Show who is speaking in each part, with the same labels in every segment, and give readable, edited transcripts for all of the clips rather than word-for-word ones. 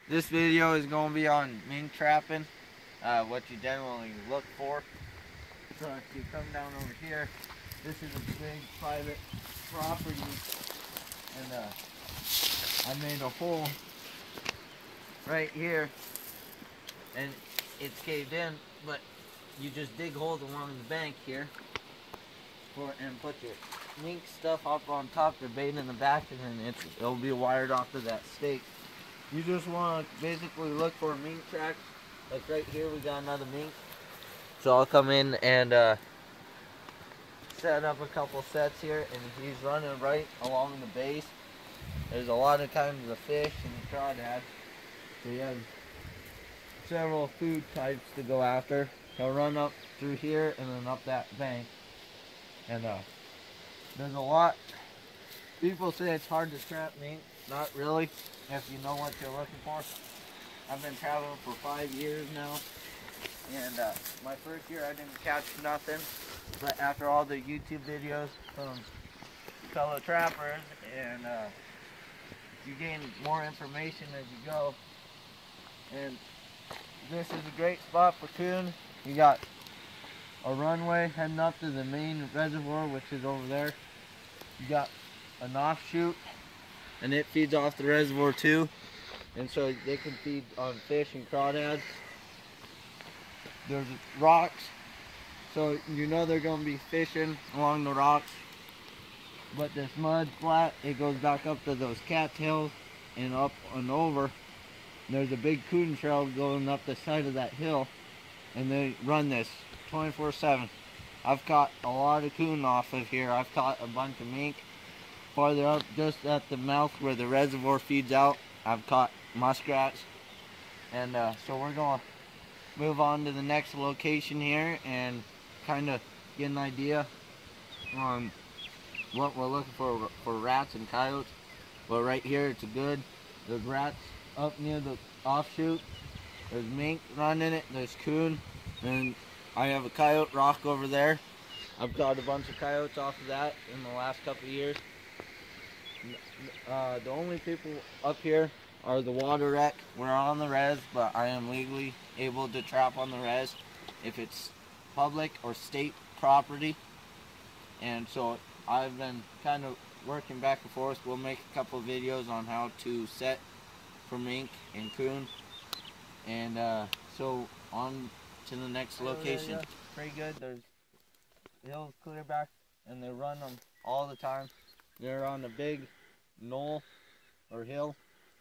Speaker 1: This video is going to be on mink trapping, what you generally look for. So if you come down over here, this is a big private property, and I made a hole right here, and it's caved in, but you just dig holes along the bank here and put your mink stuff up on top, your bait in the back, and then it'll be wired off to that stake. You just want to basically look for mink tracks. Like right here, we got another mink. So I'll come in and set up a couple sets here, and he's running right along the base. There's a lot of kinds of fish and crawdad. So he has several food types to go after. He'll run up through here and then up that bank. And there's a lot. People say it's hard to trap mink. Not really, if you know what you're looking for. I've been traveling for 5 years now, and my first year I didn't catch nothing, but after all the YouTube videos from fellow trappers, and you gain more information as you go, and this is a great spot for coon. You got a runway heading up to the main reservoir, which is over there. You got an offshoot, and it feeds off the reservoir too, and so they can feed on fish and crawdads. There's rocks, so you know they're going to be fishing along the rocks, but this mud flat, it goes back up to those cattails and up and over. There's a big coon trail going up the side of that hill, and they run this 24/7. I've caught a lot of coon off of here. I've caught a bunch of mink. Farther up, just at the mouth where the reservoir feeds out, I've caught muskrats. And so we're going to move on to the next location here and kind of get an idea on what we're looking for rats and coyotes. But right here, it's good. There's rats up near the offshoot. There's mink running it. There's coon. And I have a coyote rock over there. I've caught a bunch of coyotes off of that in the last couple of years. The only people up here are the water wreck. We're on the res, but I am legally able to trap on the res if it's public or state property. And so I've been kind of working back and forth. We'll make a couple videos on how to set for mink and coon. And so on to the next location. Pretty good. There's hills clear back, and they run them all the time. They're on a big knoll or hill,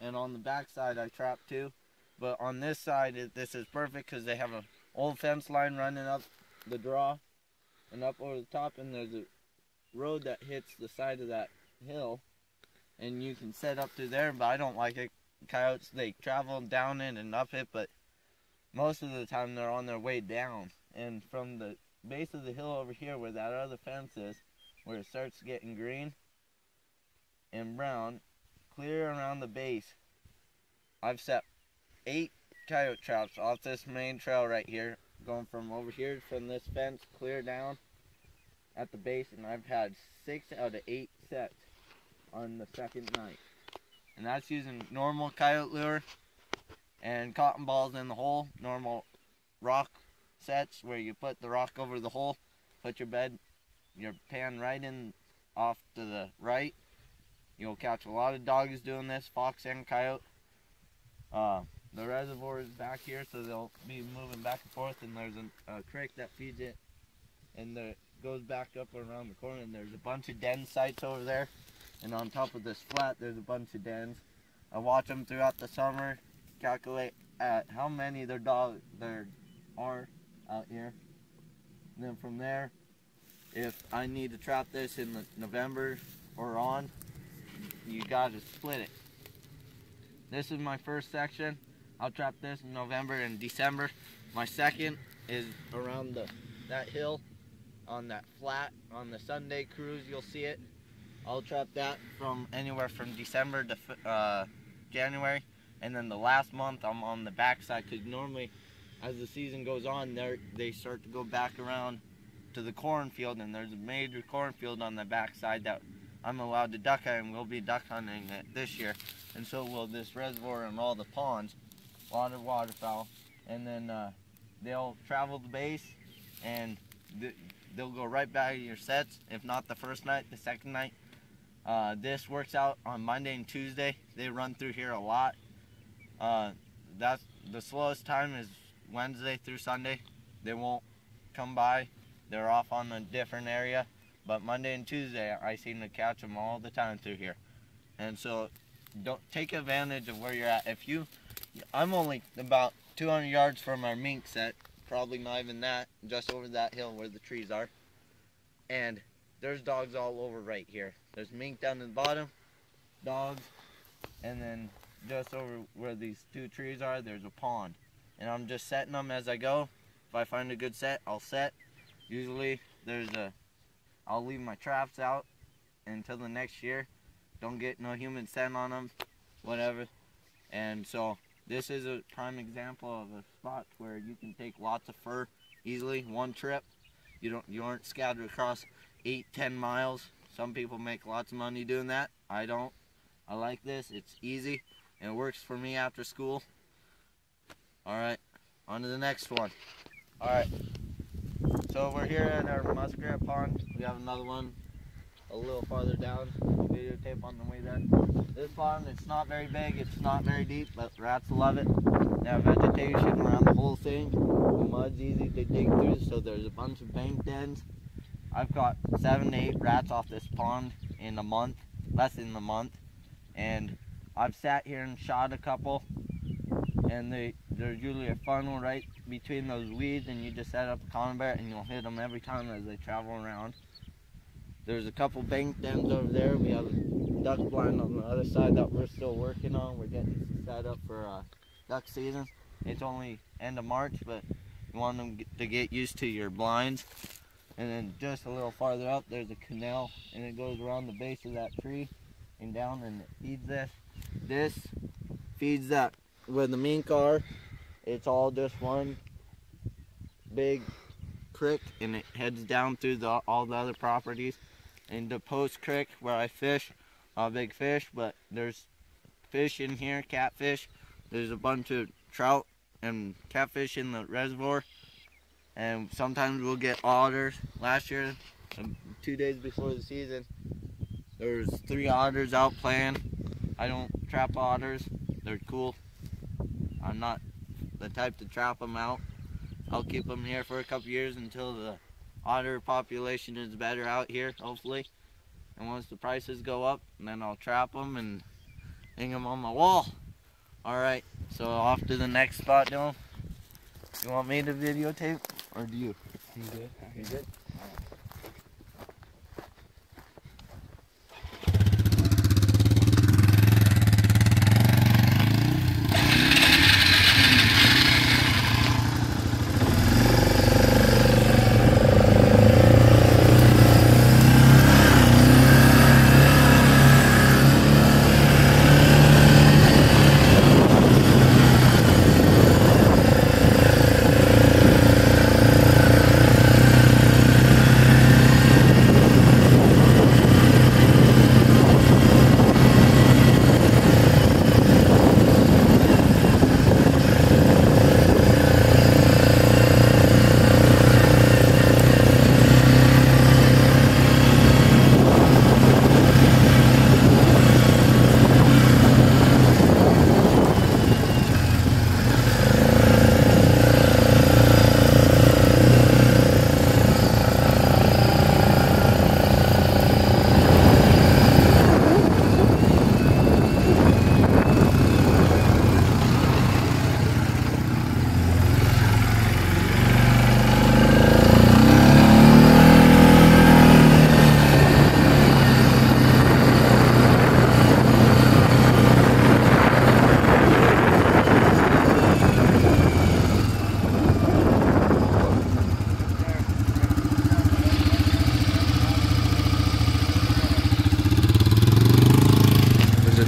Speaker 1: and on the back side I trap too. But on this side, this is perfect because they have an old fence line running up the draw and up over the top, and there's a road that hits the side of that hill, and you can set up through there. But I don't like it. Coyotes, they travel down it and up it, but most of the time they're on their way down. And from the base of the hill over here where that other fence is, where it starts getting green and brown, clear around the base, I've set 8 coyote traps off this main trail right here, going from over here from this fence clear down at the base, and I've had 6 out of 8 sets on the second night. And that's using normal coyote lure and cotton balls in the hole, normal rock sets where you put the rock over the hole, put your pan right in off to the right. You'll catch a lot of dogs doing this, fox and coyote. The reservoir is back here, so they'll be moving back and forth, and there's a creek that feeds it, and it goes back up around the corner, and there's a bunch of den sites over there, and on top of this flat there's a bunch of dens. I watch them throughout the summer, calculate at how many there are out here, and then from there, if I need to trap this in November or on, you gotta split it. This is my first section. I'll trap this in November and December. My second is around that hill on that flat on the Sunday cruise. You'll see it. I'll trap that from anywhere from December to January, and then the last month I'm on the back side, because normally as the season goes on, they start to go back around to the cornfield, and there's a major cornfield on the back side that I'm allowed to duck hunt and we'll be duck hunting it this year. And so will this reservoir and all the ponds, a lot of waterfowl. And then they'll travel the base and they'll go right back to your sets. If not the first night, the second night. This works out on Monday and Tuesday. They run through here a lot. That's the slowest time is Wednesday through Sunday. They won't come by. They're off on a different area. But Monday and Tuesday, I seem to catch them all the time through here. And so, don't take advantage of where you're at. I'm only about 200 yards from our mink set, probably not even that, just over that hill where the trees are. And there's dogs all over right here. There's mink down at the bottom, dogs, and then just over where these two trees are, there's a pond. And I'm just setting them as I go. If I find a good set, I'll set. Usually, I'll leave my traps out until the next year. Don't get no human scent on them, whatever. And so this is a prime example of a spot where you can take lots of fur easily, one trip. You aren't scattered across 8-10 miles. Some people make lots of money doing that. I don't. I like this. It's easy and it works for me after school. Alright, on to the next one. Alright. So we're here at our muskrat pond. We have another one a little farther down. Videotape on the way there. This pond, it's not very big, it's not very deep, but rats love it. They have vegetation around the whole thing. The mud's easy to dig through, so there's a bunch of bank dens. I've got 7 to 8 rats off this pond in a month, less than a month. And I've sat here and shot a couple. And there's usually a funnel right between those weeds, and you just set up a conveyor and you'll hit them every time as they travel around. There's a couple bank dens over there. We have a duck blind on the other side that we're still working on. We're getting set up for duck season. It's only end of March, but you want them to get used to your blinds. And then just a little farther up, there's a canal, and it goes around the base of that tree and down, and it feeds this. This feeds that where the mink are. It's all just one big creek, and it heads down through all the other properties into Post Creek where I fish. Big fish, but there's fish in here, catfish. There's a bunch of trout and catfish in the reservoir, and sometimes we'll get otters. Last year, 2 days before the season, there was 3 otters out playing. I don't trap otters. They're cool. I'm not the type to trap them out. I'll keep them here for a couple years until the otter population is better out here, hopefully. And once the prices go up, then I'll trap them and hang them on my wall. Alright, so off to the next spot, Dylan. You want me to videotape, or do you?
Speaker 2: You good?
Speaker 1: You good?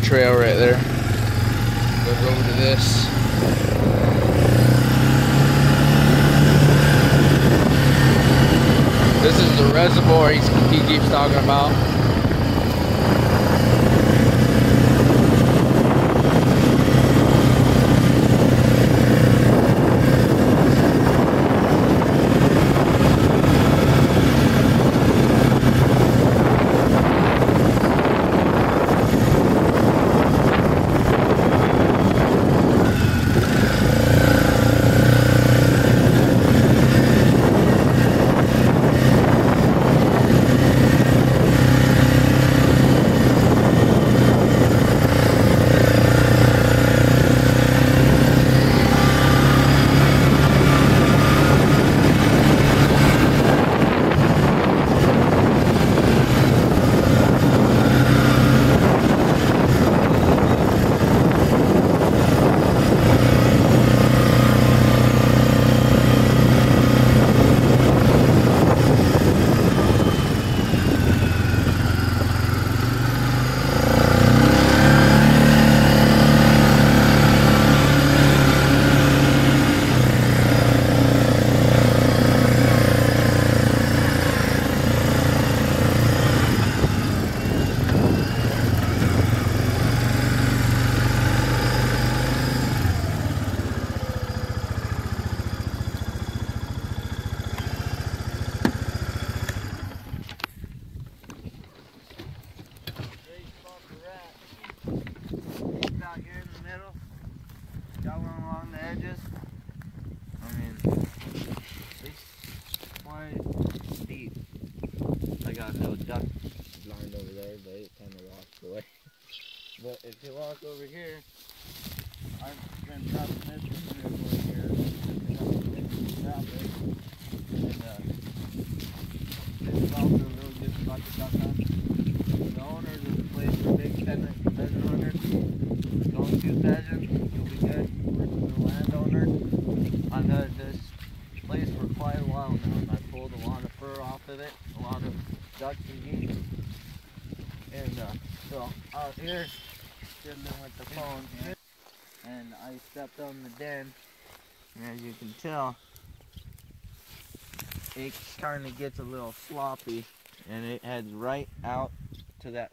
Speaker 2: Trail right there. Goes over to this. This is the reservoir he keeps talking about.
Speaker 1: Out here in the middle, got one along the edges. I mean, it's quite deep. I got no duck blind over there, but it kind of walked away. But if you walk over here, I've been trapping this for 3 or 4 years. And this is also a really good spot to duck hunt. The owners of the place are big pheasant hunters. Don't shoot pheasants, you'll be good. Working the landowner. I've had this place for quite a while now, and I pulled a lot of fur off of it, a lot of ducks and geese. And so out here, fiddling with the phone here, and I stepped on the den, and as you can tell, it kind of gets a little sloppy, and it heads right out to that